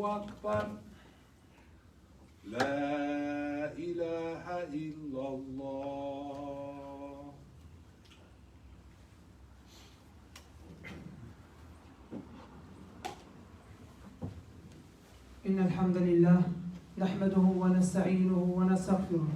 أكبر لا إله إلا الله. إن الحمد لله نحمده ونستعينه ونستغفره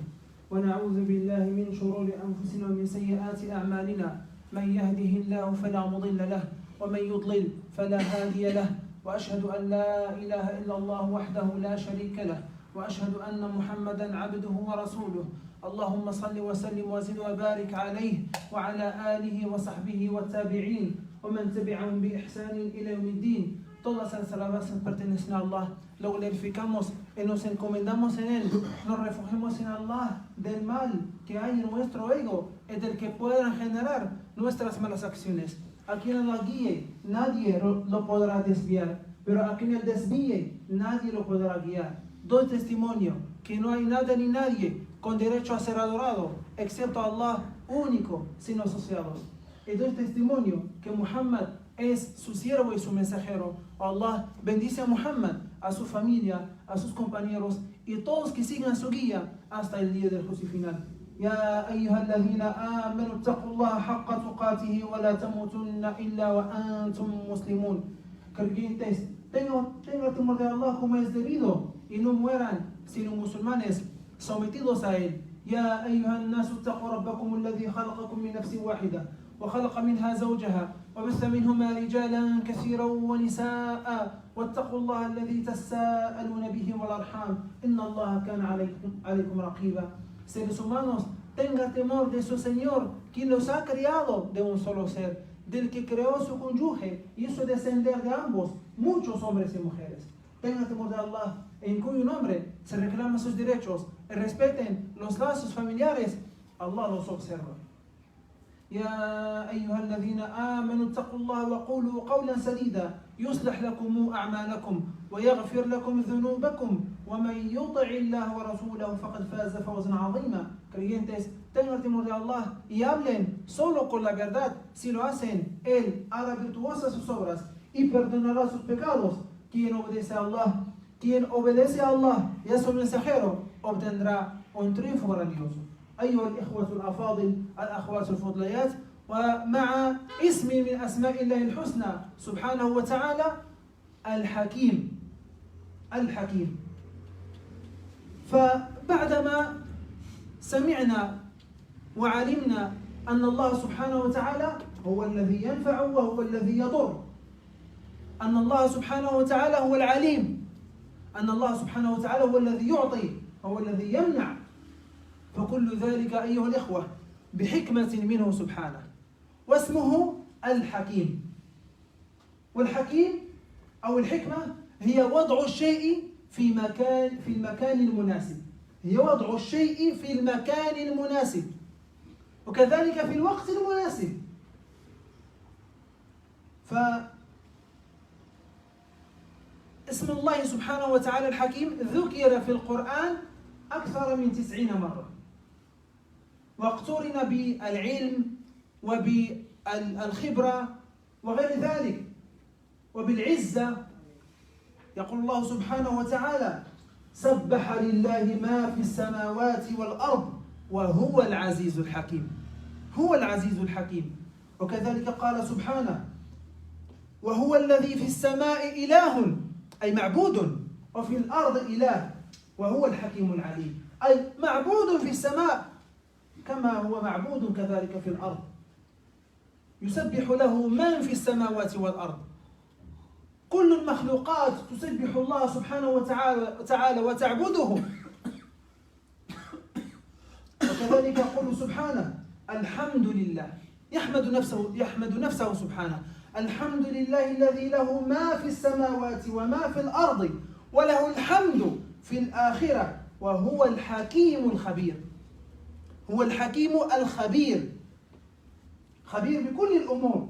ونعوذ بالله من شرور أنفسنا ومن سيئات أعمالنا. من يهده الله فلا مضل له ومن يضلل فلا هادي له، وأشهد أن لا إله إلا الله وحده لا شريك له، وأشهد أن محمدا عبده ورسوله. اللهم صل وسلم وزد وبارك عليه وعلى آله وصحبه والتابعين ومن تبعهم بإحسان إلى يوم الدين. Todas las alabanzas pertenecen a Allah, lo glorificamos y nos encomendamos en Él, nos refugiamos en Allah del mal que hay en nuestro ego y del que puedan generar nuestras malas acciones. A quien Allah guíe, nadie lo podrá desviar, pero a quien Él desvíe, nadie lo podrá guiar. Doy testimonio que no hay nada ni nadie con derecho a ser adorado, excepto Allah, único, sin asociados. Y doy testimonio que Muhammad es su siervo y su mensajero. Allah bendice a Muhammad, a su familia, a sus compañeros y todos que sigan su guía hasta el día del juicio final. يا أيها الذين آمنوا اتقوا الله حق تقاته ولا تموتن إلا وأنتم مسلمون. Creyentes, tengan temor de Allah como es debido y no mueran sino musulmanes sometidos a él. يا أيها الناس اتقوا ربكم الذي خلقكم من نفس واحدة وخلق منها زوجها وبث منهما رجالا كثيرا ونساء واتقوا الله الذي تساءلون به والأرحام إن الله كان عليكم رقيبا. Seres humanos, tenga temor de su Señor, quien los ha creado de un solo ser, del que creó su cónyuge y hizo descender de ambos muchos hombres y mujeres. Tenga temor de Allah, en cuyo nombre se reclaman sus derechos y respeten los lazos familiares. Allah los observa. يا أيها الذين آمنوا اتقوا الله وقولوا قولا سديدا يصلح لكم أعمالكم ويغفر لكم ذنوبكم ومن يطع الله ورسوله فقد فاز فوزا عظيما. Creyentes, tengan temor de Allah y hablen solo con la verdad. Si lo hacen, Él hará virtuosas sus obras y perdonará sus pecados. Quien obedece a Allah y a su mensajero obtendrá un triunfo grandioso. أيها الإخوة الأفاضل الأخوات الفضليات، ومع اسم من أسماء الله الحسنى سبحانه وتعالى الحكيم. فبعدما سمعنا وعلمنا أن الله سبحانه وتعالى هو الذي ينفع وهو الذي يضر، أن الله سبحانه وتعالى هو العليم، أن الله سبحانه وتعالى هو الذي يعطي هو الذي يمنع، فكل ذلك أيها الإخوة بحكمة منه سبحانه، واسمه الحكيم. والحكيم أو الحكمة هي وضع الشيء في المكان المناسب، هي وضع الشيء في المكان المناسب وكذلك في الوقت المناسب. فاسم الله سبحانه وتعالى الحكيم ذكر في القرآن أكثر من 90 مرة، واقترن بالعلم وبالخبرة وغير ذلك وبالعزة. يقول الله سبحانه وتعالى: سبح لله ما في السماوات والأرض وهو العزيز الحكيم. هو العزيز الحكيم. وكذلك قال سبحانه: وهو الذي في السماء إله أي معبود وفي الأرض إله وهو الحكيم العليم، أي معبود في السماء كما هو معبود كذلك في الأرض. يسبح له من في السماوات والأرض، كل المخلوقات تسبح الله سبحانه وتعالى وتعبده. وكذلك يقول سبحانه: الحمد لله، يحمد نفسه سبحانه: الحمد لله الذي له ما في السماوات وما في الأرض وله الحمد في الآخرة وهو الحكيم الخبير. هو الحكيم الخبير، خبير بكل الأمور.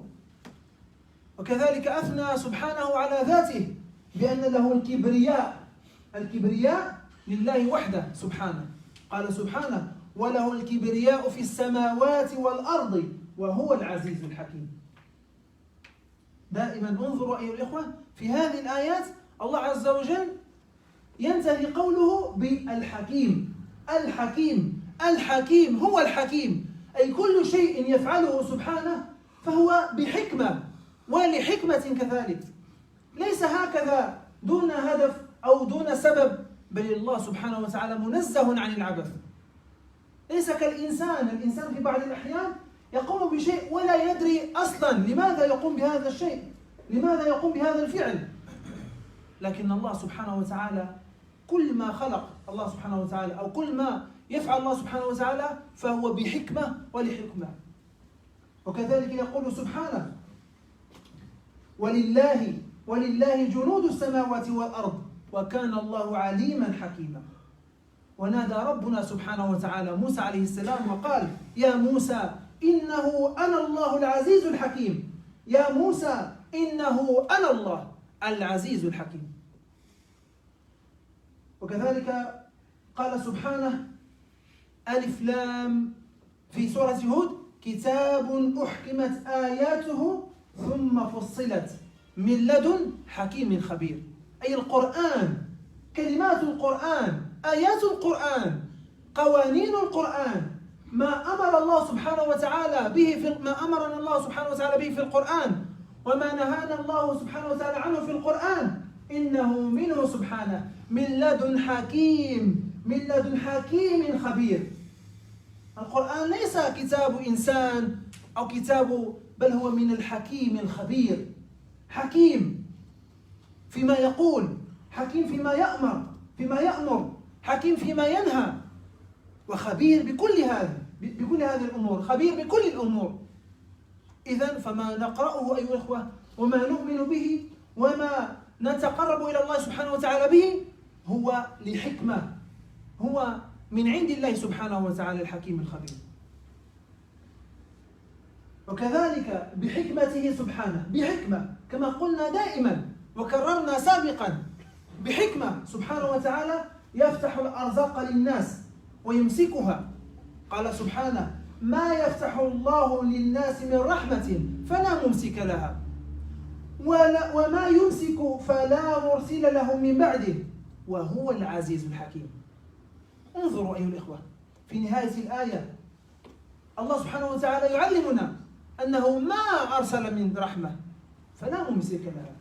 وكذلك أثنى سبحانه على ذاته بأن له الكبرياء لله وحده سبحانه. قال سبحانه: وله الكبرياء في السماوات والأرض وهو العزيز الحكيم. دائما انظروا أيها الإخوة في هذه الآيات الله عز وجل ينتهي قوله بالحكيم. الحكيم، الحكيم هو الحكيم، أي كل شيء يفعله سبحانه فهو بحكمة ولحكمة كذلك، ليس هكذا دون هدف أو دون سبب، بل الله سبحانه وتعالى منزه عن العبث. ليس كالإنسان، الإنسان في بعض الأحيان يقوم بشيء ولا يدري أصلا لماذا يقوم بهذا الشيء، لماذا يقوم بهذا الفعل، لكن الله سبحانه وتعالى كل ما خلق الله سبحانه وتعالى أو كل ما يفعل الله سبحانه وتعالى فهو بحكمة ولحكمة. وكذلك يقول سبحانه: ولله جنود السماوات والأرض وكان الله عليما حكيما. ونادى ربنا سبحانه وتعالى موسى عليه السلام وقال: يا موسى إنه أنا الله العزيز الحكيم، يا موسى إنه أنا الله العزيز الحكيم. وكذلك قال سبحانه: ألف لام في سورة هود: كتاب أحكمت آياته ثم فصلت من لدن حكيم خبير. أي القرآن، كلمات القرآن، آيات القرآن، قوانين القرآن، ما أمر الله سبحانه وتعالى به ما أمرنا الله سبحانه وتعالى به في القرآن وما نهانا الله سبحانه وتعالى عنه في القرآن، إنه منه سبحانه من لدن حكيم، من لدن حكيم خبير. القرآن ليس كتاب إنسان أو كتاب، بل هو من الحكيم الخبير، حكيم فيما يقول، حكيم فيما يأمر، حكيم فيما ينهى، وخبير بكل هذه الأمور، خبير بكل الأمور. إذن فما نقرأه أيها الأخوة وما نؤمن به وما نتقرب إلى الله سبحانه وتعالى به هو لحكمة، هو من عند الله سبحانه وتعالى الحكيم الخبير. وكذلك بحكمته سبحانه، بحكمة كما قلنا دائما وكررنا سابقا، بحكمة سبحانه وتعالى يفتح الأرزاق للناس ويمسكها. قال سبحانه: ما يفتح الله للناس من رحمة فلا ممسك لها وما يمسك فلا مرسل له من بعده وهو العزيز الحكيم. انظروا أيها الإخوة في نهاية الآية الله سبحانه وتعالى يعلمنا أنه ما أرسل من رحمة فلا ممسك لها،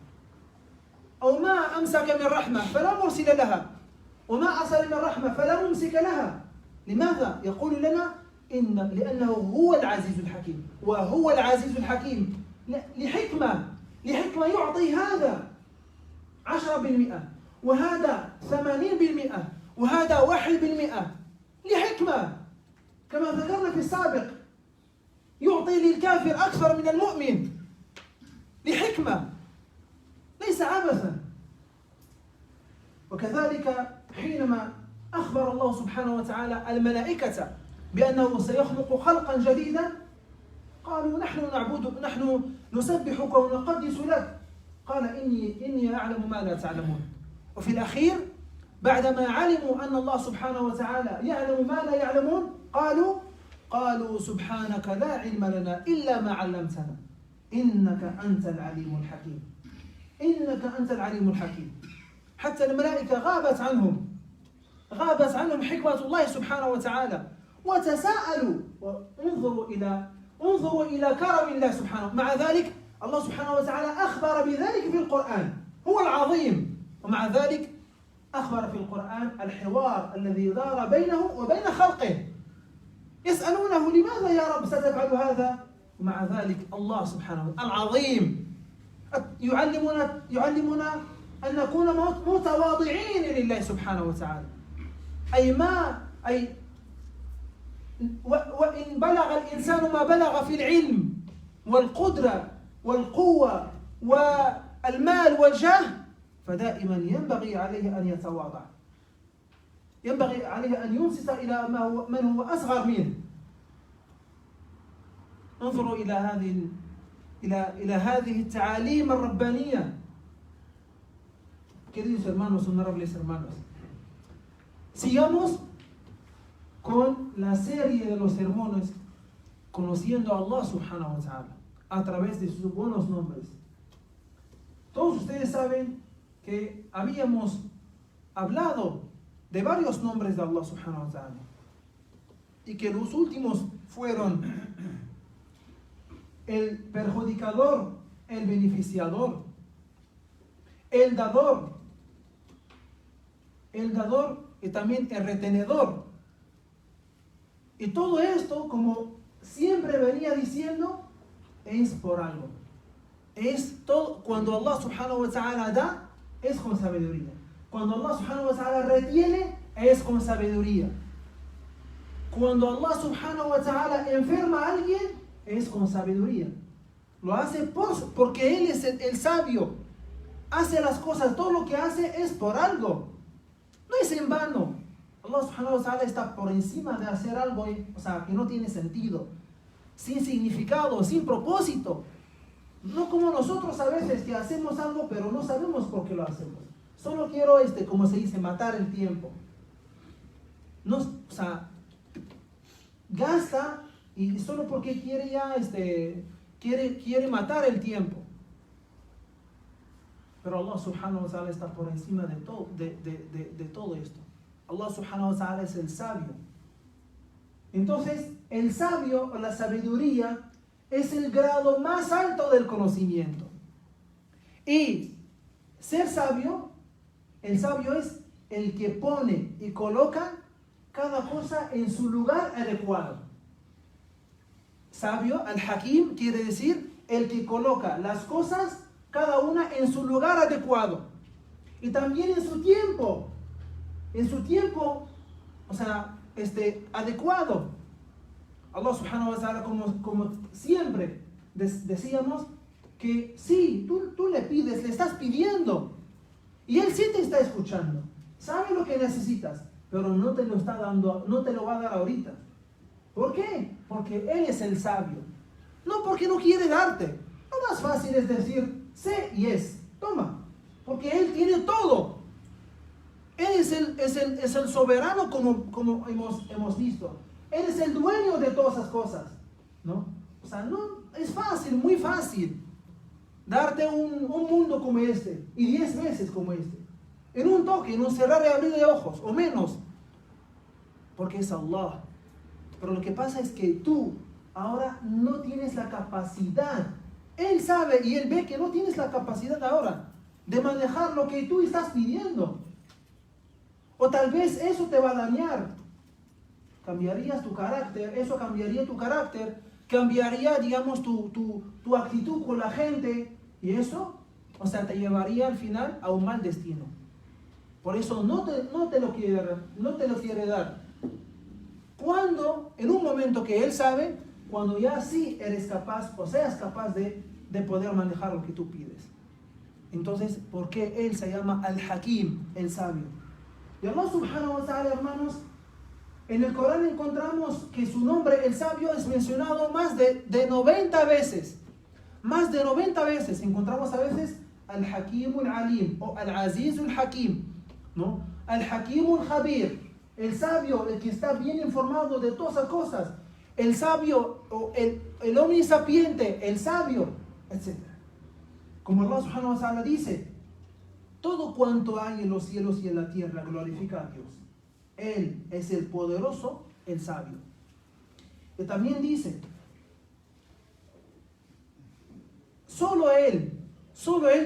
أو ما أمسك من رحمة فلا مرسل لها، وما أرسل من رحمة فلا ممسك لها. لماذا؟ يقول لنا لأنه هو العزيز الحكيم، وهو العزيز الحكيم لحكمة يعطي هذا 10% وهذا 80% وهذا 1%، لحكمة كما ذكرنا في السابق، يعطي للكافر أكثر من المؤمن لحكمة، ليس عبثا. وكذلك حينما أخبر الله سبحانه وتعالى الملائكة بأنه سيخلق خلقا جديدا قالوا: نحن نسبحك ونقدس لك. قال: إني أعلم ما لا تعلمون. وفي الأخير بعدما علموا أن الله سبحانه وتعالى يعلم ما لا يعلمون قالوا: سبحانك لا علم لنا إلا ما علمتنا إنك أنت العليم الحكيم، إنك أنت العليم الحكيم. حتى الملائكة غابت عنهم حكمة الله سبحانه وتعالى وتساءلوا. انظروا إلى كرم الله سبحانه. مع ذلك الله سبحانه وتعالى أخبر بذلك في القرآن، هو العظيم، ومع ذلك أخبر في القرآن الحوار الذي دار بينه وبين خلقه، يسألونه: لماذا يا رب ستفعل هذا؟ ومع ذلك الله سبحانه العظيم يعلمنا أن نكون متواضعين لله سبحانه وتعالى. وإن بلغ الإنسان ما بلغ في العلم والقدرة والقوة والمال والجاه فدائما ينبغي عليه أن يتواضع، ينبغي عليه أن ينصت إلى من هو أصغر منه. انظروا إلى هذه التعاليم الربانية. Queridos hermanos, honorables hermanos, sigamos con la serie de los sermones conociendo a Allah subhanahu wa ta'ala a través de sus buenos nombres. Todos ustedes saben que habíamos hablado de varios nombres de Allah subhanahu wa ta'ala y que los últimos fueron el perjudicador, el beneficiador, el dador y también el retenedor. Y todo esto, como siempre venía diciendo, es por algo. Es todo, cuando Allah subhanahu wa ta'ala da, es con sabiduría. Cuando Allah subhanahu wa ta'ala retiene, es con sabiduría. Cuando Allah subhanahu wa ta'ala enferma a alguien, es con sabiduría. Lo hace porque Él es el sabio. Hace las cosas, todo lo que hace es por algo. No es en vano. Allah subhanahu wa ta'ala está por encima de hacer algo, o sea, que no tiene sentido, sin significado, sin propósito. No como nosotros a veces que hacemos algo pero no sabemos por qué lo hacemos. Solo quiero, como se dice, matar el tiempo. No, o sea, gasta y solo porque quiere ya, quiere matar el tiempo. Pero Allah subhanahu wa ta'ala está por encima de todo esto. Allah subhanahu wa ta'ala es el sabio. Entonces, el sabio o la sabiduría es el grado más alto del conocimiento. Y ser sabio, el sabio es el que pone y coloca cada cosa en su lugar adecuado. Sabio, al-Hakim, quiere decir el que coloca las cosas cada una en su lugar adecuado. Y también en su tiempo, o sea, adecuado. Allah subhanahu wa ta'ala, como siempre decíamos, que sí, tú le pides, le estás pidiendo, y Él sí te está escuchando, sabe lo que necesitas, pero no te lo está dando, no te lo va a dar ahorita. ¿Por qué? Porque Él es el sabio, no porque no quiere darte. Lo más fácil es decir, sé y es, toma, porque Él tiene todo. Él es el soberano, como hemos visto. Él es el dueño de todas esas cosas, ¿no? O sea, no es fácil, muy fácil, darte un mundo como este y 10 veces como este, en un toque, en un cerrar y abrir de ojos, o menos, porque es Allah. Pero lo que pasa es que tú ahora no tienes la capacidad. Él sabe y Él ve que no tienes la capacidad ahora de manejar lo que tú estás pidiendo. O tal vez eso te va a dañar. Cambiarías tu carácter, eso cambiaría tu carácter, cambiaría, digamos, tu actitud con la gente, y eso, o sea, te llevaría al final a un mal destino. Por eso no te lo quiere dar. Cuando, en un momento que Él sabe, cuando ya sí eres capaz, o seas capaz de poder manejar lo que tú pides. Entonces, ¿por qué Él se llama Al-Hakim, el sabio? Y Allah subhanahu wa ta'ala, hermanos, en el Corán encontramos que su nombre, el sabio, es mencionado más de 90 veces. Más de 90 veces. Encontramos a veces Al-Hakim al-Alim o Al-Aziz al-Hakim, ¿no? Al-Hakim al-Khabir, el sabio, el que está bien informado de todas las cosas. El sabio, o el omnisapiente, el sabio, etc. Como Allah subhanahu wa ta'ala dice, todo cuanto hay en los cielos y en la tierra glorifica a Dios. Él es el poderoso, el sabio. Y también dice, solo Él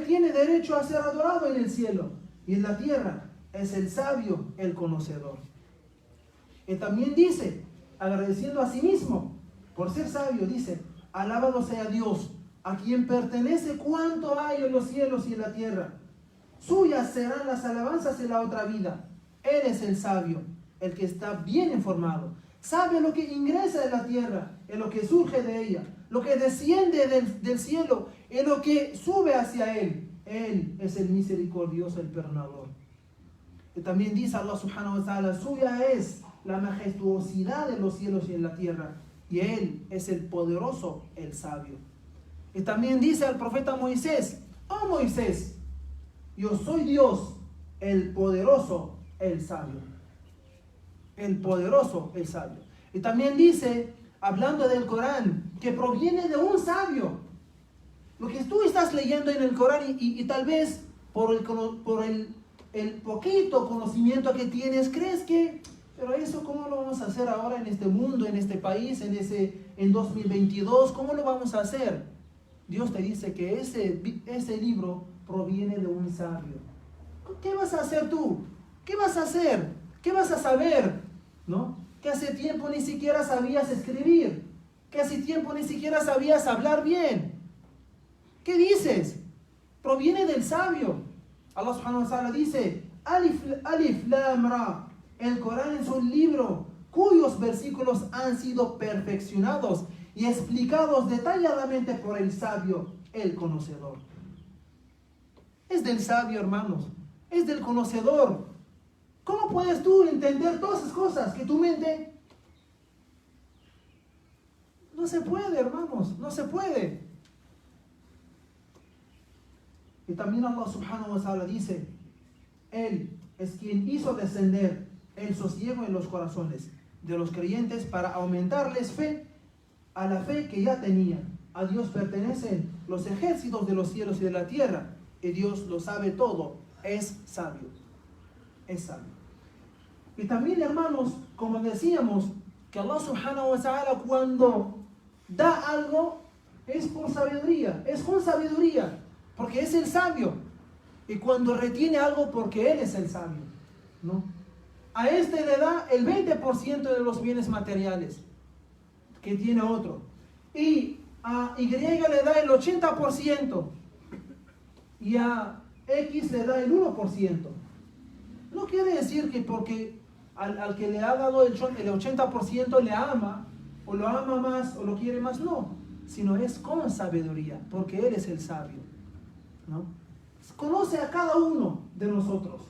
tiene derecho a ser adorado en el cielo y en la tierra. Es el sabio, el conocedor. Y también dice, agradeciendo a sí mismo por ser sabio, dice, alabado sea Dios, a quien pertenece cuanto hay en los cielos y en la tierra. Suyas serán las alabanzas en la otra vida. Él es el sabio, el que está bien informado. Sabe lo que ingresa en la tierra, en lo que surge de ella, lo que desciende del cielo, en lo que sube hacia Él. Él es el misericordioso, el perdonador. Y también dice Allah subhanahu wa ta'ala, suya es la majestuosidad de los cielos y en la tierra. Y Él es el poderoso, el sabio. Y también dice al profeta Moisés, oh Moisés, yo soy Dios, el poderoso, el sabio. El poderoso, el sabio. Y también dice, hablando del Corán, que proviene de un sabio. Lo que tú estás leyendo en el Corán y tal vez por el poquito conocimiento que tienes, crees que, pero eso ¿cómo lo vamos a hacer ahora en este mundo, en este país, en 2022? ¿Cómo lo vamos a hacer? Dios te dice que ese libro proviene de un sabio. ¿Qué vas a hacer tú? ¿Qué vas a hacer? ¿Qué vas a saber? ¿No? Que hace tiempo ni siquiera sabías escribir, que hace tiempo ni siquiera sabías hablar bien. ¿Qué dices? Proviene del sabio. Allah subhanahu wa ta'ala dice, Alif Lam Ra, el Corán es un libro cuyos versículos han sido perfeccionados y explicados detalladamente por el sabio, el conocedor. Es del sabio, hermanos, es del conocedor. ¿Cómo puedes tú entender todas esas cosas que tu mente? No se puede, hermanos, no se puede. Y también Allah subhanahu wa ta'ala dice, Él es quien hizo descender el sosiego en los corazones de los creyentes para aumentarles fe a la fe que ya tenían. A Dios pertenecen los ejércitos de los cielos y de la tierra, y Dios lo sabe todo, es sabio. Es sabio. Y también, hermanos, como decíamos, que Allah subhanahu wa ta'ala cuando da algo es por sabiduría, es con sabiduría, porque es el sabio. Y cuando retiene algo porque Él es el sabio, ¿no? A este le da el 20% de los bienes materiales que tiene otro. Y a Y le da el 80%. Y a X le da el 1%. No quiere decir que porque al que le ha dado el 80% le ama, o lo ama más, o lo quiere más, no. Sino es con sabiduría, porque Él es el sabio, ¿no? Conoce a cada uno de nosotros.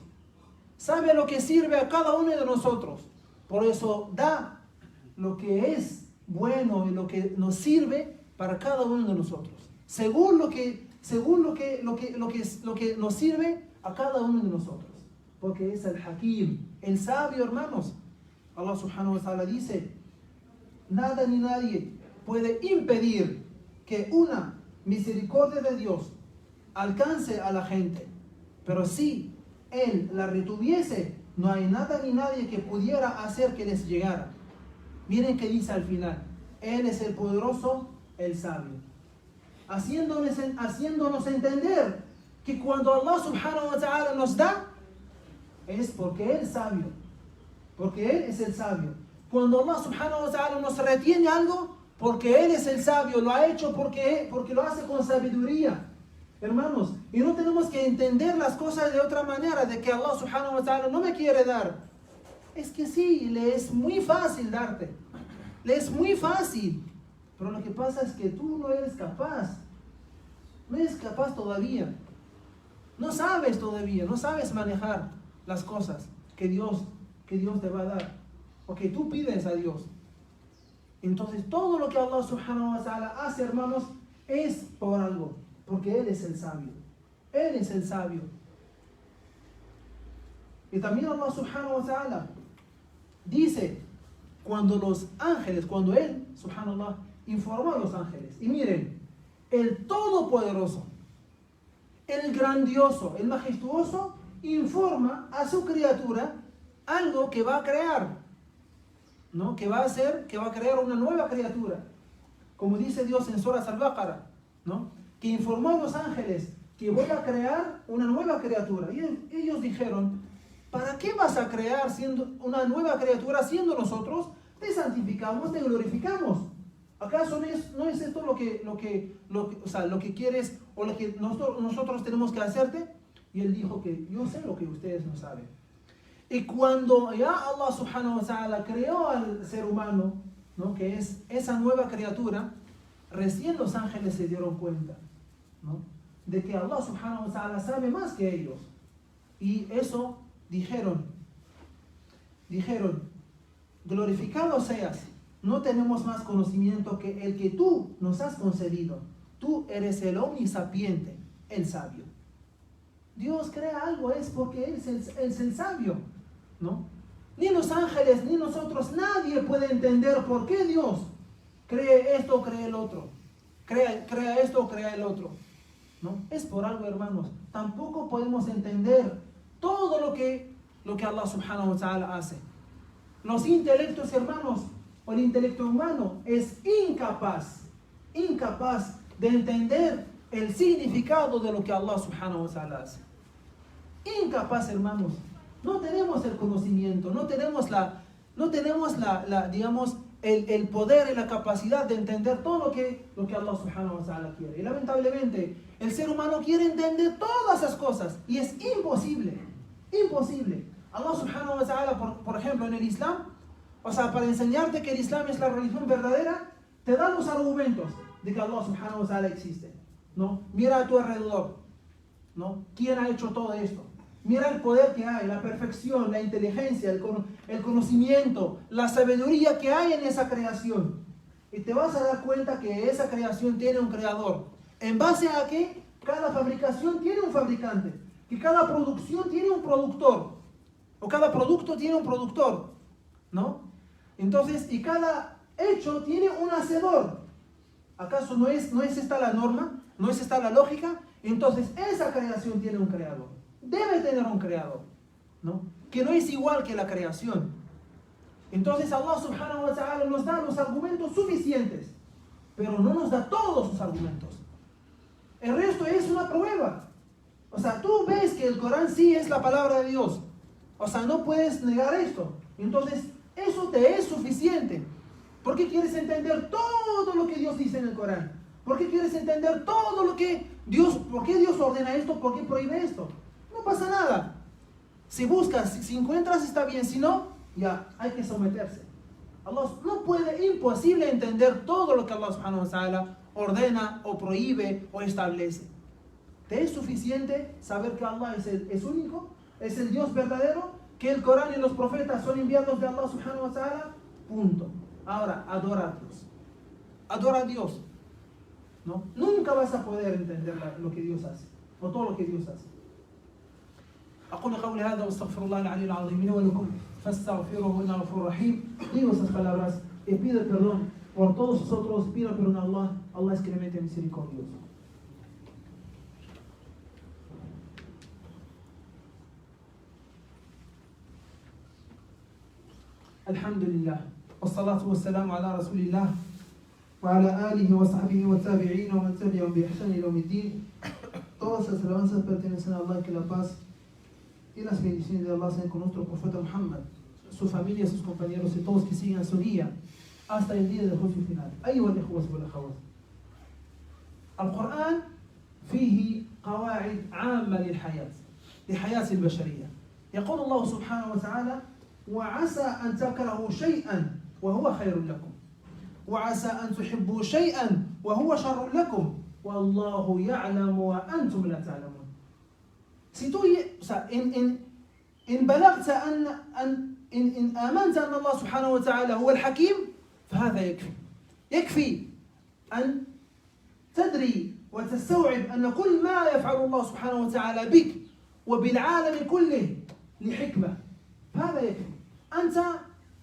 Sabe lo que sirve a cada uno de nosotros. Por eso da lo que es bueno y lo que nos sirve para cada uno de nosotros. Según lo que nos sirve a cada uno de nosotros. Porque es el Hakim, el sabio, hermanos. Allah subhanahu wa ta'ala dice, nada ni nadie puede impedir que una misericordia de Dios alcance a la gente. Pero si Él la retuviese, no hay nada ni nadie que pudiera hacer que les llegara. Miren que dice al final, Él es el poderoso, el sabio. Haciéndonos entender que cuando Allah subhanahu wa ta'ala nos da, es porque Él es sabio. Porque Él es el sabio. Cuando Allah subhanahu wa ta'ala nos retiene algo, porque Él es el sabio, lo ha hecho porque lo hace con sabiduría. Hermanos, y no tenemos que entender las cosas de otra manera, de que Allah subhanahu wa ta'ala no me quiere dar. Es que sí, le es muy fácil darte. Le es muy fácil. Pero lo que pasa es que tú no eres capaz. No eres capaz todavía. No sabes todavía, no sabes manejar las cosas que Dios te va a dar. O que tú pides a Dios. Entonces todo lo que Allah subhanahu wa ta'ala hace, hermanos, es por algo. Porque Él es el sabio. Él es el sabio. Y también Allah subhanahu wa ta'ala dice, cuando Él, subhanallah, informó a los ángeles. Y miren, el Todopoderoso, el Grandioso, el Majestuoso, informa a su criatura algo que va a crear, ¿no? Que va a crear una nueva criatura. Como dice Dios en Surah Al-Baqarah, ¿no? Que informó a los ángeles que voy a crear una nueva criatura. Y ellos dijeron, ¿para qué vas a crear siendo una nueva criatura siendo nosotros? Te santificamos, te glorificamos. ¿Acaso no es esto lo que quieres o lo que nosotros tenemos que hacerte? Y él dijo que yo sé lo que ustedes no saben. Y cuando ya Allah subhanahu wa ta'ala creó al ser humano, ¿no? Que es esa nueva criatura, recién los ángeles se dieron cuenta, ¿no? De que Allah subhanahu wa ta'ala sabe más que ellos. Y eso dijeron, glorificado seas, no tenemos más conocimiento que el que tú nos has concedido. Tú eres el omnisapiente, el sabio. Dios crea algo es porque Él es el sabio, ¿no? Ni los ángeles, ni nosotros, nadie puede entender por qué Dios cree esto o cree el otro. Crea esto o crea el otro. ¿no? Es por algo, hermanos. Tampoco podemos entender todo lo que Allah subhanahu wa ta'ala hace. Los intelectos, hermanos, o el intelecto humano es incapaz de entender el significado de lo que Allah subhanahu wa ta'ala hace. Incapaz, hermanos. No tenemos el conocimiento, no tenemos digamos, el poder y la capacidad de entender todo lo que Allah subhanahu wa ta'ala quiere. Y lamentablemente, el ser humano quiere entender todas esas cosas y es imposible. Allah subhanahu wa ta'ala, por ejemplo, en el Islam, o sea, para enseñarte que el Islam es la religión verdadera, te da los argumentos de que Allah subhanahu wa ta'ala existe, ¿no? Mira a tu alrededor, ¿no? ¿Quién ha hecho todo esto? Mira el poder que hay, la perfección, la inteligencia, el conocimiento, la sabiduría que hay en esa creación. Y te vas a dar cuenta que esa creación tiene un creador. En base a que cada fabricación tiene un fabricante, que cada producción tiene un productor, o cada producto tiene un productor, ¿no? Entonces, y cada hecho tiene un hacedor. ¿Acaso no es esta la norma? ¿No es esta la lógica? Entonces, esa creación tiene un creador. Debe tener un creador, ¿no? Que no es igual que la creación. Entonces Allah subhanahu wa ta'ala nos da los argumentos suficientes, pero no nos da todos sus argumentos. El resto es una prueba. O sea, tú ves que el Corán sí es la palabra de Dios. O sea, no puedes negar esto. Entonces, eso te es suficiente. ¿Por qué quieres entender todo lo que Dios dice en el Corán? ¿Por qué quieres entender todo lo que por qué Dios ordena esto? ¿Por qué prohíbe esto? No pasa nada. Si buscas, si encuentras, está bien. Si no, ya hay que someterse. Allah no puede, imposible entender todo lo que Allah subhanahu wa ta'ala ordena o prohíbe o establece. Te es suficiente saber que Allah es único, es el Dios verdadero, que el Corán y los profetas son enviados de Allah subhanahu wa ta'ala. Punto. Ahora, adora a Dios. Adora a Dios, ¿no? Nunca vas a poder entender lo que Dios hace, o todo lo que Dios hace. أقول قولي هذا واستغفر الله العلي العظيم لي ولكم فاستغفروه إنه غفور رحيم. Digo esas palabras y pido perdón por todos nosotros. Pido perdón a Allah. Allah es clemente misericordioso. الحمد لله والصلاة والسلام على رسول الله وعلى آله وصحبه والتابعين ومن تبعهم بإحسان إلى يوم الدين. Todas las alabanzas pertenecen a Allah, que la paz y las bendiciones de Allah sean con nuestro profeta Muhammad, su familia, sus compañeros y todos que sigan su guía hasta el día del juicio final. أيها الإخوة والأخوات، القرآن فيه قواعد عامة لحياة البشرية. يقول الله سبحانه وتعالى: وعسى أن تكرهوا شيئا وهو خير لكم، وعسى أن تحبوا شيئا وهو شر لكم، والله يعلم وأنتم لا تعلمون. Si tú, o sea, إن بلغت إن آمنت أن الله سبحانه وتعالى هو الحكيم فهذا يكفي. يكفي أن تدري وتستوعب أن كل ما يفعل الله سبحانه وتعالى بك وبالعالم كله لحكمة. هذا يكفي. أنت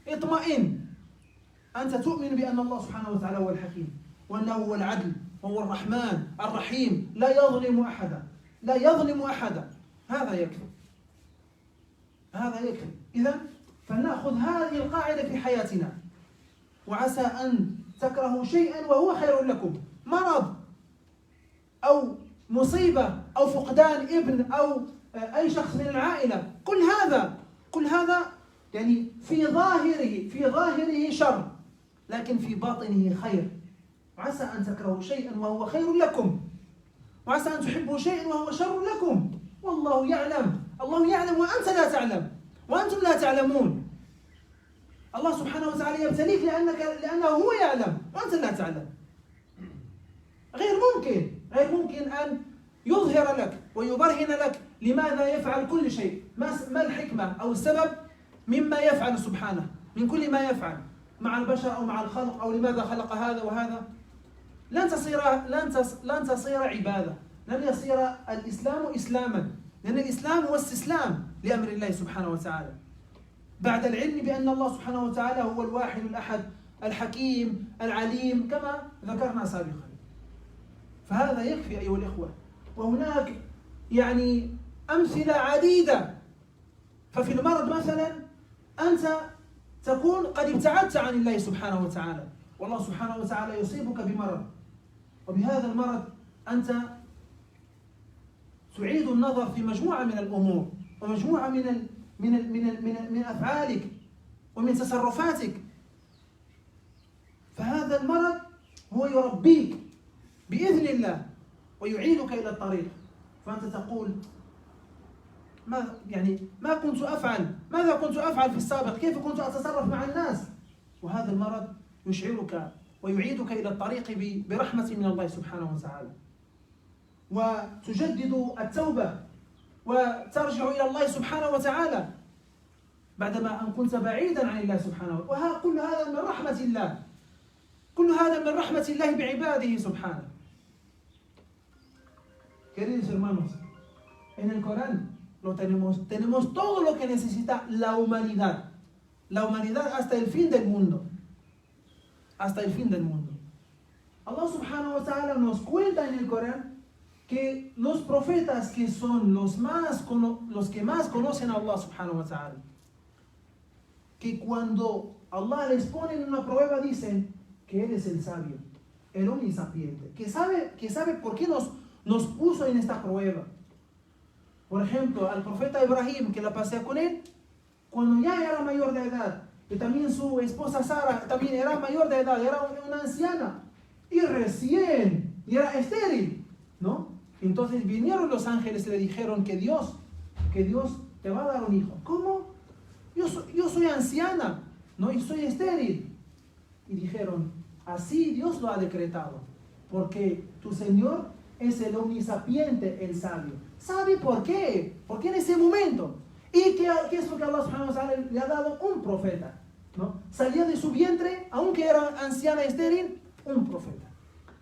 اطمئن، أنت تؤمن بأن الله سبحانه وتعالى هو الحكيم، وأنه هو العدل وهو الرحمن الرحيم، لا يظلم أحدا. هذا يكفي. إذن فلنأخذ هذه القاعدة في حياتنا. وعسى أن تكرهوا شيئا وهو خير لكم. مرض أو مصيبة أو فقدان ابن أو أي شخص من العائلة، كل هذا يعني في ظاهره شر، لكن في باطنه خير. وعسى أن تكرهوا شيئا وهو خير لكم، وعسى أن تحبوا شيئا وهو شر لكم، والله يعلم. الله يعلم وأنت لا تعلم، وأنتم لا تعلمون. الله سبحانه وتعالى يبتليك لأنه هو يعلم وأنت لا تعلم. غير ممكن أن يظهر لك ويبرهن لك لماذا يفعل كل شيء، ما الحكمة أو السبب مما يفعل سبحانه، من كل ما يفعل مع البشر أو مع الخلق، أو لماذا خلق هذا وهذا. لن تصير عبادة، لن يصير الإسلام إسلاما، لأن الإسلام هو استسلام لأمر الله سبحانه وتعالى بعد العلم بأن الله سبحانه وتعالى هو الواحد الأحد الحكيم العليم كما ذكرنا سابقا. فهذا يكفي أيها الإخوة. وهناك يعني أمثلة عديدة. ففي المرض مثلا أنت تكون قد ابتعدت عن الله سبحانه وتعالى، والله سبحانه وتعالى يصيبك بمرض، وبهذا المرض أنت تعيد النظر في مجموعة من الأمور ومجموعة من أفعالك ومن تصرفاتك. فهذا المرض هو يربيك بإذن الله ويعيدك إلى الطريق. فأنت تقول ماذا كنت أفعل في السابق؟ كيف كنت أتصرف مع الناس؟ وهذا المرض يشعرك ويعيدك إلى الطريق برحمة من الله سبحانه وتعالى، وتجدد التوبة وترجع إلى الله سبحانه وتعالى بعدما أن كنت بعيدا عن الله سبحانه وتعالى. كل هذا من رحمة الله، كل هذا من رحمة الله بعباده سبحانه. Queridos hermanos, en el Corán tenemos todo lo que necesita la humanidad hasta el fin del mundo, hasta el fin del mundo. Allah subhanahu wa ta'ala nos cuenta en el Corán que los profetas, que son los que más conocen a Allah subhanahu wa ta'ala, que cuando Allah les pone en una prueba dicen que Él es el sabio, el omnisapiente, que sabe por qué nos puso en esta prueba. Por ejemplo, al profeta Ibrahim, que la pasé con él, cuando ya era mayor de edad, y también su esposa Sara también era mayor de edad, era una anciana, y era estéril, ¿no? Entonces vinieron los ángeles y le dijeron que Dios te va a dar un hijo. ¿Cómo? Yo soy anciana, ¿no? Y soy estéril. Y dijeron, así Dios lo ha decretado, porque tu Señor es el omnisapiente, el sabio. ¿Sabe por qué? ¿Por qué en ese momento? ¿Y qué es lo que Allah subhanahu wa ta'ala le ha dado? Un profeta, ¿no? Salía de su vientre, aunque era anciana estéril, un profeta.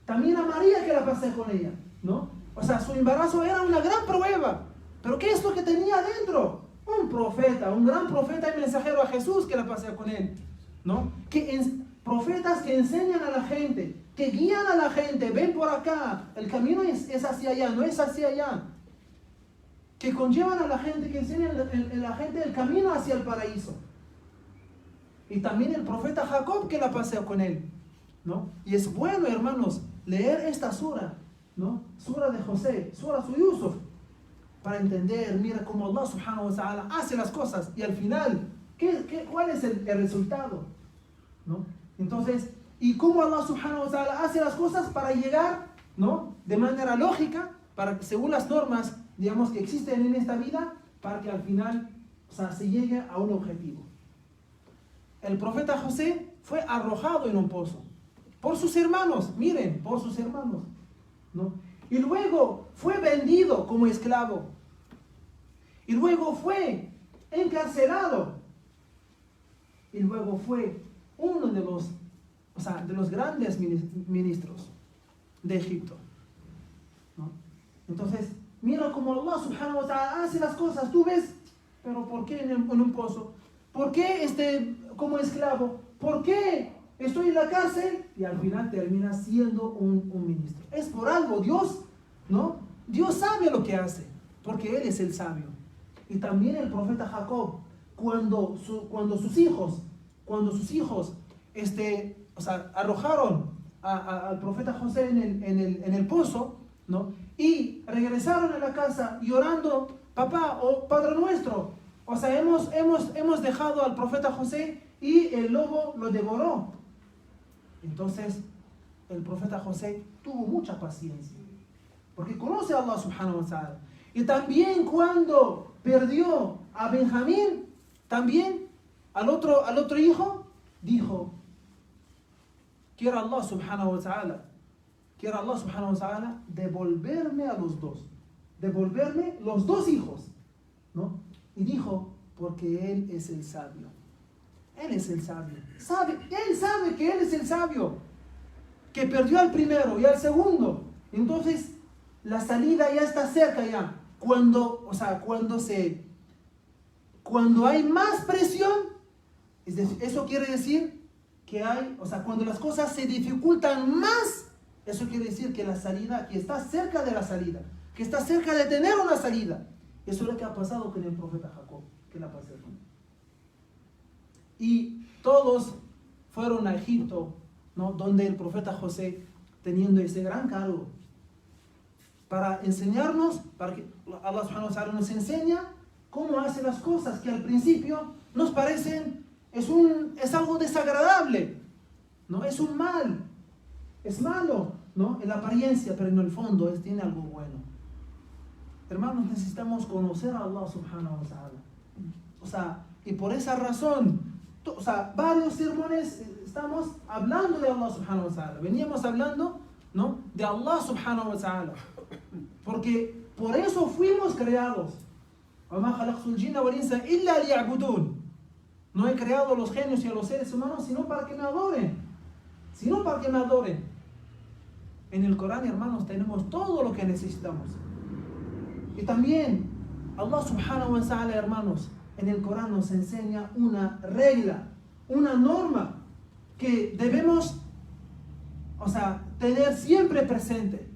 También a María, que la pasé con ella, ¿no? O sea, su embarazo era una gran prueba. ¿Pero qué es lo que tenía dentro? Un profeta, un gran profeta y mensajero a Jesús, que la pasé con él, ¿no? Profetas que enseñan a la gente, que guían a la gente, ven por acá, el camino es hacia allá, no es hacia allá. Que conllevan a la gente, que enseñan a la gente el camino hacia el paraíso. Y también el profeta Jacob, que la pasea con él, ¿no? Y es bueno, hermanos, leer esta sura, ¿no? Sura de José, sura de Yusuf, para entender, mira cómo Allah subhanahu wa ta'ala hace las cosas y al final, ¿cuál es el resultado? ¿No? Entonces, y cómo Allah subhanahu wa ta'ala hace las cosas para llegar, ¿no? De manera lógica, según las normas, digamos, que existen en esta vida, para que al final, o sea, se llegue a un objetivo. El profeta José fue arrojado en un pozo por sus hermanos, miren, por sus hermanos, ¿no? Y luego fue vendido como esclavo. Y luego fue encarcelado. Y luego fue uno de los grandes ministros de Egipto, ¿no? Entonces, mira cómo Allah subhanahu wa ta'ala hace las cosas. Tú ves, pero ¿por qué en un pozo? ¿Por qué como esclavo? ¿Por qué estoy en la cárcel? Y al final termina siendo un ministro. Es por algo. Dios, ¿no? Dios sabe lo que hace, porque Él es el sabio. Y también el profeta Jacob, cuando sus hijos arrojaron al profeta José en el pozo, ¿no? Y regresaron a la casa llorando, papá o Padre nuestro, o sea, hemos dejado al profeta José y el lobo lo devoró. Entonces el profeta José tuvo mucha paciencia, porque conoce a Allah subhanahu wa ta'ala. Y también cuando perdió a Benjamín, también al otro hijo, dijo, quiera Allah subhanahu wa ta'ala devolverme a devolverme los dos hijos, ¿no? Y dijo, porque Él es el sabio. Él es el sabio. Él sabe que Él es el sabio, que perdió al primero y al segundo. Entonces, la salida ya está cerca ya. Cuando hay más presión, eso quiere decir que cuando las cosas se dificultan más, eso quiere decir que la salida, que está cerca de la salida. que está cerca de tener una salida. Eso es lo que ha pasado con el profeta Jacob, que la pasó. Y todos fueron a Egipto, ¿no? Donde el profeta José, teniendo ese gran cargo, para enseñarnos, para que Allah subhanahu wa ta'ala nos enseña cómo hace las cosas que al principio nos parecen, es algo desagradable, ¿no? Es un mal, es malo, ¿no? En la apariencia, pero en el fondo tiene algo bueno. Hermanos, necesitamos conocer a Allah subhanahu wa ta'ala. Y por esa razón, varios sermones estamos hablando de Allah subhanahu wa ta'ala. Veníamos hablando, ¿no? De Allah subhanahu wa ta'ala. Porque por eso fuimos creados. وَمَا خَلَقْتُ الْجِنَّ وَالْإِنسَ إِلَّا لِيَعْبُدُونَ. No he creado a los genios y a los seres humanos sino para que me adoren. Sino para que me adoren. En el Corán, hermanos, tenemos todo lo que necesitamos. Y también Allah subhanahu wa ta'ala, hermanos, en el Corán nos enseña una regla, una norma que debemos, tener siempre presente.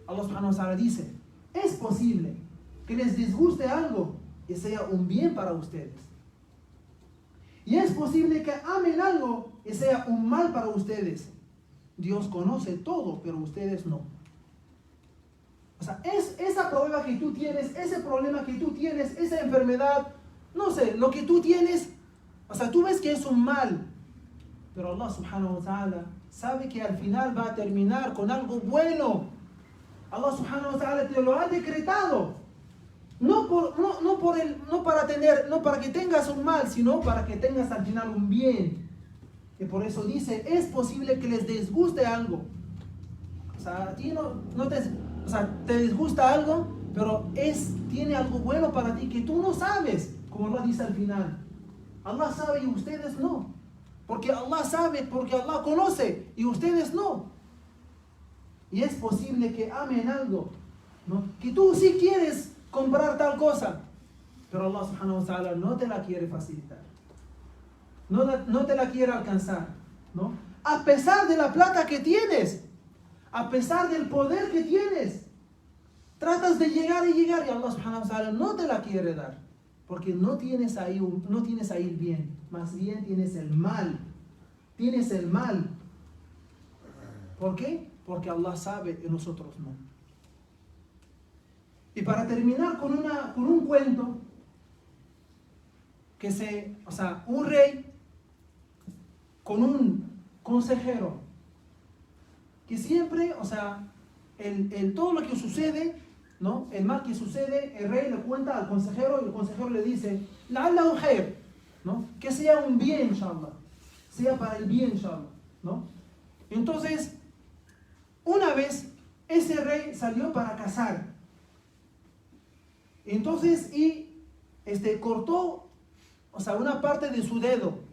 Allah subhanahu wa ta'ala dice: es posible que les disguste algo y sea un bien para ustedes. Y es posible que amen algo y sea un mal para ustedes. Dios conoce todo, pero ustedes no. Es esa prueba que tú tienes, ese problema que tú tienes, esa enfermedad, no sé, lo que tú tienes, tú ves que es un mal, pero Allah subhanahu wa ta'ala sabe que al final va a terminar con algo bueno. Allah subhanahu wa ta'ala te lo ha decretado. No para que tengas un mal, sino para que tengas al final un bien. Y por eso dice, es posible que les disguste algo. A ti te disgusta algo, pero tiene algo bueno para ti que tú no sabes, como Allah dice al final. Allah sabe y ustedes no. Porque Allah sabe, porque Allah conoce y ustedes no. Y es posible que amen algo, ¿no? Que tú sí quieres comprar tal cosa, pero Allah subhanahu wa ta'ala no te la quiere facilitar. No te la quiere alcanzar, ¿no? A pesar de la plata que tienes, a pesar del poder que tienes, tratas de llegar y Allah subhanahu wa ta'ala no te la quiere dar, porque no tienes ahí el bien, más bien tienes el mal. Tienes el mal. ¿Por qué? Porque Allah sabe y nosotros no. Y para terminar con un cuento, un rey con un consejero, que siempre, todo lo que sucede, ¿no? El mal que sucede, el rey le cuenta al consejero y el consejero le dice, لَعَلَّهُ خَيْرٌ, ¿no? Que sea un bien, inshallah, sea para el bien, inshallah, ¿no? Entonces, una vez ese rey salió para cazar. Entonces, cortó, una parte de su dedo.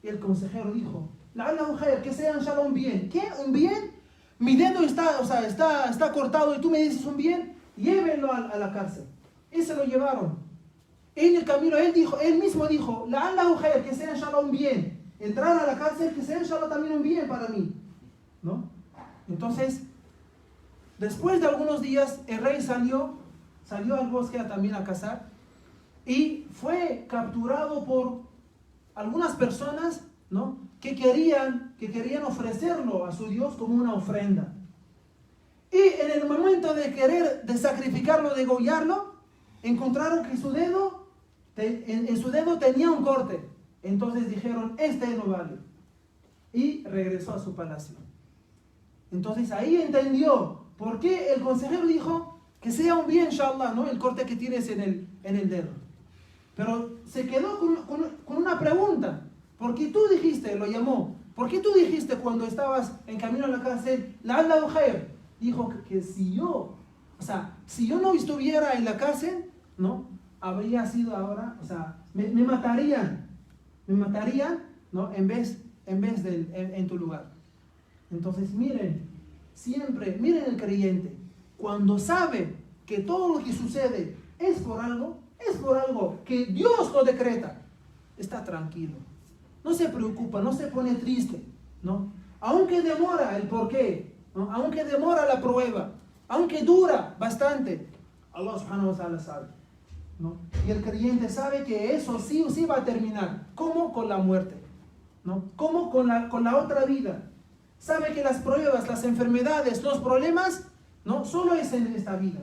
Y el consejero dijo, لَعَلَّهُ خَيْرٌ, que sea inshallah un bien. ¿Qué? ¿Un bien? Mi dedo está cortado y tú me dices un bien, llévenlo a la cárcel. Y se lo llevaron. En el camino él mismo dijo, لَعَلَّهُ خَيْرٌ, que sea inshallah un bien. Entrar a la cárcel, que sea inshallah también un bien para mí, ¿no? Entonces, después de algunos días, el rey salió al bosque también a cazar y fue capturado por algunas personas, ¿no? que querían ofrecerlo a su Dios como una ofrenda. Y en el momento de sacrificarlo, de degollarlo, encontraron que en su dedo tenía un corte. Entonces dijeron, no vale. Y regresó a su palacio. Entonces ahí entendió por qué el consejero dijo que sea un bien, inshallah, ¿no? El corte que tienes en el dedo. Pero se quedó con una pregunta. ¿Por qué tú dijiste, lo llamó? ¿Por qué tú dijiste cuando estabas en camino a la cárcel, لَعَلَّهُ خَيْرٌ? Dijo que si yo no estuviera en la cárcel, ¿no? Habría sido ahora, me matarían. Me matarían, ¿no? en vez en tu lugar. Entonces miren el creyente, cuando sabe que todo lo que sucede es por algo que Dios lo decreta, está tranquilo, no se preocupa, no se pone triste, ¿no? Aunque demora el porqué, ¿no? Aunque demora la prueba, aunque dura bastante, Allah subhanahu wa ta'ala sabe, ¿no? Y el creyente sabe que eso sí o sí va a terminar. ¿Cómo? Con la muerte, ¿no? ¿Cómo? Con la otra vida. Sabe que las pruebas, las enfermedades, los problemas, no solo es en esta vida.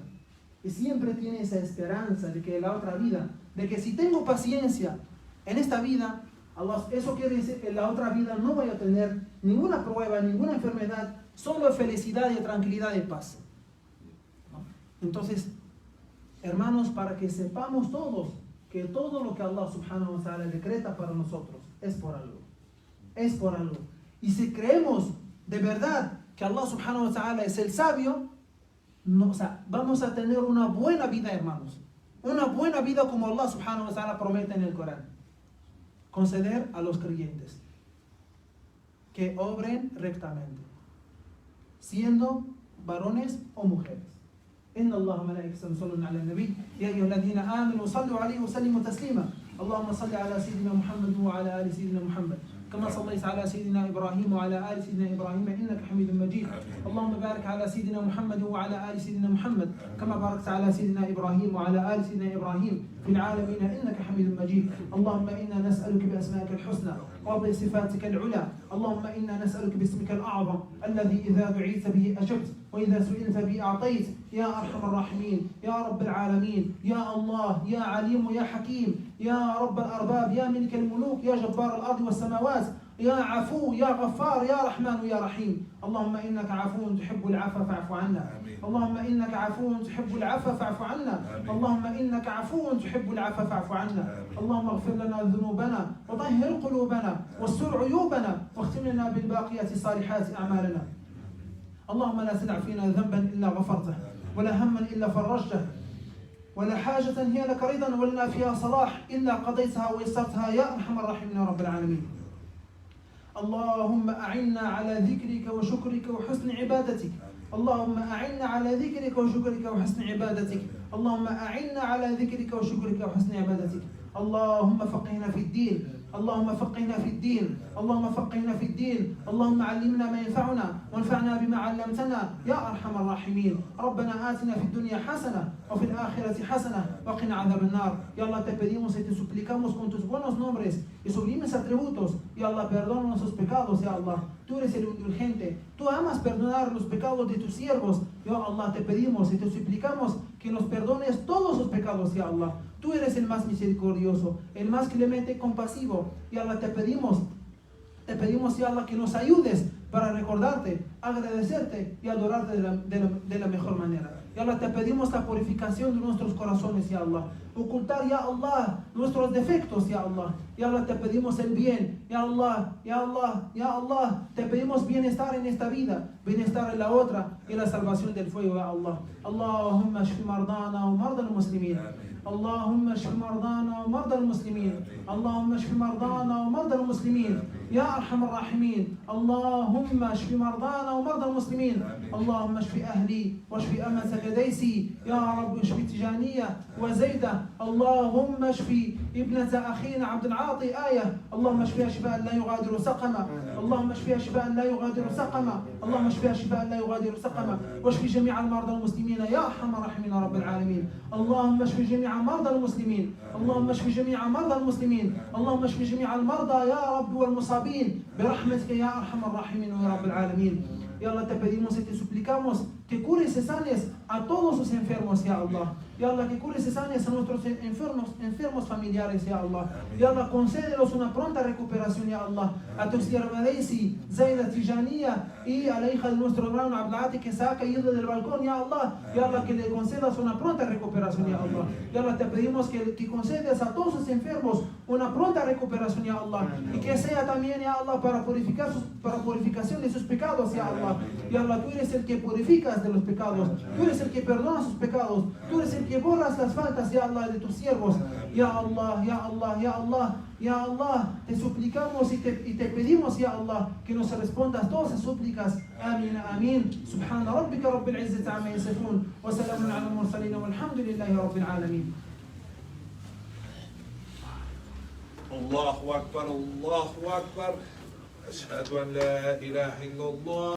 Y siempre tiene esa esperanza de que en la otra vida, de que si tengo paciencia en esta vida, Allah, eso quiere decir que en la otra vida no voy a tener ninguna prueba, ninguna enfermedad, solo felicidad y tranquilidad y paz, ¿no? Entonces, hermanos, para que sepamos todos que todo lo que Allah subhanahu wa ta'ala decreta para nosotros es por algo. Es por algo. Y si creemos de verdad que Allah subhanahu wa ta'ala es el sabio, no, o sea, vamos a tener una buena vida, hermanos. Una buena vida como Allah subhanahu wa ta'ala promete en el Corán. Conceder a los creyentes que obren rectamente, siendo varones o mujeres. إن الله وملائكته يصلون على النبي يا أيها الذين آمنوا صلوا عليه وسلموا تسليما اللهم صل على سيدنا محمد وعلى آل سيدنا محمد كما صليت على سيدنا إبراهيم وعلى آل سيدنا إبراهيم إنك حميد مجيد اللهم بارك على سيدنا محمد وعلى آل سيدنا محمد كما باركت على سيدنا إبراهيم وعلى آل سيدنا إبراهيم في العالمين إنك حميد مجيد اللهم إنا نسألك بأسمائك الحسنى وبصفاتك العلى اللهم إنا نسألك باسمك الأعظم الذي إذا دعيت به أجبت وإذا سئلت به أعطيت يا أرحم الراحمين يا رب العالمين يا الله يا عليم يا حكيم يا رب الأرباب يا ملك الملوك يا جبار الأرض والسماوات يا عفو يا غفار يا رحمن يا رحيم اللهم إنك عفو تحب العفو فاعف عنا اللهم إنك عفو تحب العفو فاعف عنا اللهم إنك عفو تحب العفو فاعف عنا اللهم اغفر لنا ذنوبنا وطهر قلوبنا واستر عيوبنا واختم لنا بالباقيات الصالحات أعمالنا اللهم لا تدع فينا ذنبا إلا غفرته ولا هما إلا فرجته ولا حاجة هي لك رضا ولنا فيها صلاح إلا قضيتها ويسرتها يا أرحم الراحمين يا رب العالمين اللهم أعنا على ذكرك وشكرك وحسن عبادتك اللهم أعنا على ذكرك وشكرك وحسن عبادتك اللهم أعنا على ذكرك وشكرك وحسن عبادتك اللهم فقهنا في الدين اللهم فقهنا في الدين اللهم فقهنا في الدين اللهم علمنا ما ينفعنا وانفعنا بما علمتنا يا أرحم الراحمين ربنا آتنا في الدنيا حسنة وفي الآخرة حسنة وقنا عذاب النار Ya Allah, te pedimos y te suplicamos con tus buenos nombres y sublimes atributos. Ya Allah, perdona nuestros pecados, Ya Allah. Tú eres el indulgente. Tú amas perdonar los pecados de tus siervos. Ya Allah, te pedimos y te suplicamos que nos perdones todos los pecados, Ya Allah. Tú eres el más misericordioso, el más clemente y compasivo. Ya Allah, te pedimos, Ya Allah, que nos ayudes para recordarte, agradecerte y adorarte de la mejor manera. Ya Allah, te pedimos la purificación de nuestros corazones, Ya Allah. Ocultar, Ya Allah, nuestros defectos, Ya Allah. Ya Allah, te pedimos el bien, Ya Allah, Ya Allah, Ya Allah. Te pedimos bienestar en esta vida, bienestar en la otra y la salvación del fuego, Ya Allah. Allahumma shfi mardana wa marda al-muslimin. اللهم اشف مرضانا ومرضى المسلمين اللهم اشف مرضانا ومرضى المسلمين يا ارحم الراحمين اللهم اشف مرضانا ومرضى المسلمين اللهم اشف اهلي واشف امتك ديسي يا رب اشف تجانيه وزيده اللهم اشف ابنه اخينا عبد العاطي ايه اللهم اشفها شفاء لا يغادر سقما اللهم اشفها شفاء لا يغادر سقما اللهم اشفها شفاء لا يغادر سقما واشف جميع المرضى المسلمين يا ارحم الراحمين رب العالمين اللهم اشف جميع مرضى المسلمين اللهم اشف جميع مرضى المسلمين اللهم اشف جميع المرضى يا رب والمصابين برحمتك يا ارحم الراحمين يا رب العالمين Ya Allah, te pedimos y te suplicamos que cures y sanes a todos los enfermos, Ya Allah. Ya Allah, que cures y sanes a nuestros enfermos familiares, Ya Allah. Ya Allah, concédelos una pronta recuperación, Ya Allah. A tu sierva Daisy, Zaida Tijaniya y a la hija de nuestro hermano Abdulati que se ha caído del balcón, Ya Allah. Ya Allah, que le concedas una pronta recuperación, Ya Allah. Ya Allah, te pedimos que concedas a todos los enfermos una pronta recuperación, Ya Allah. Y que sea también, Ya Allah, para purificación de sus pecados, Ya Allah. Ya Allah, tú eres el que purificas de los pecados, tú eres el que perdona sus pecados, tú eres el que borras las faltas, Ya Allah, de tus siervos. Ya Allah, Ya Allah, Ya Allah, Ya Allah, te suplicamos y te pedimos, Ya Allah, que nos respondas todas las súplicas. Amén, amén. Subhana rabbika rabbil izzati amma yasifun wa salamun ala al-mursalin walhamdulillahi rabbil alamin. Allahu Akbar, Allahu Akbar. أشهد أن لا إله إلا الله